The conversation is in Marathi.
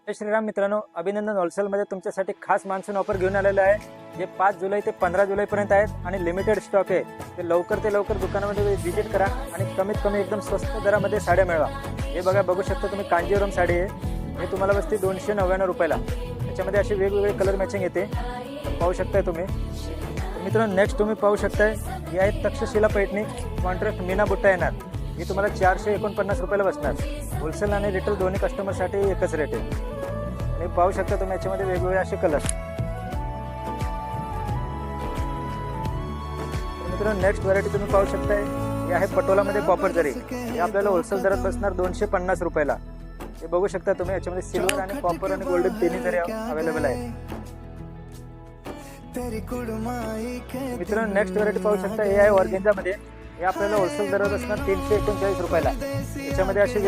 जय श्रीराम मित्रांनो, अभिनंदन होलसेलमध्ये तुमच्यासाठी खास मान्सून ऑफर घेऊन आलेलं आहे. जे 5 जुलै ते 15 जुलैपर्यंत आहेत आणि लिमिटेड स्टॉक आहे. ते लवकर दुकानामध्ये व्हिजिट करा आणि कमीत कमी एकदम स्वस्त दरामध्ये साड्या मिळवा. हे बघू शकता तुम्ही, कांजीवरम साडी आहे. हे तुम्हाला बसते 299 रुपयाला. त्याच्यामध्ये असे वेगवेगळे कलर मॅचिंग येते, पाहू शकताय तुम्ही. मित्रांनो, नेक्स्ट तुम्ही पाहू शकताय, ही आहे तक्षशिला पैठणी कॉन्ट्रास्ट मीना बुट्टा येणार. ही तुम्हाला 449 रुपयाला बसणार. होलसेल आणि रिटेल दोन्ही कस्टमरसाठी एकच रेट आहे. आणि पाहू शकता तुम्ही, याच्यामध्ये वेगवेगळे असे कलर. मित्रांनो, नेक्स्ट व्हरायटी तुम्ही पाहू शकताय, ही आहे पटोलामध्ये कॉपर जरी. हे आपल्याला होलसेल दरात बसणार 250 रुपयाला. हे बघू शकता तुम्ही, याच्यामध्ये सिल्वर आणि कॉपर आणि गोल्डन तिन्ही जरी अवेलेबल आहे. मित्रांनो, नेक्स्ट व्हरायटी पाहू शकता, हे आहे ऑर्गेन्झामध्ये. हे आपल्याला होलसेल दरात असणार 339 रुपयाला. याच्यामध्ये असे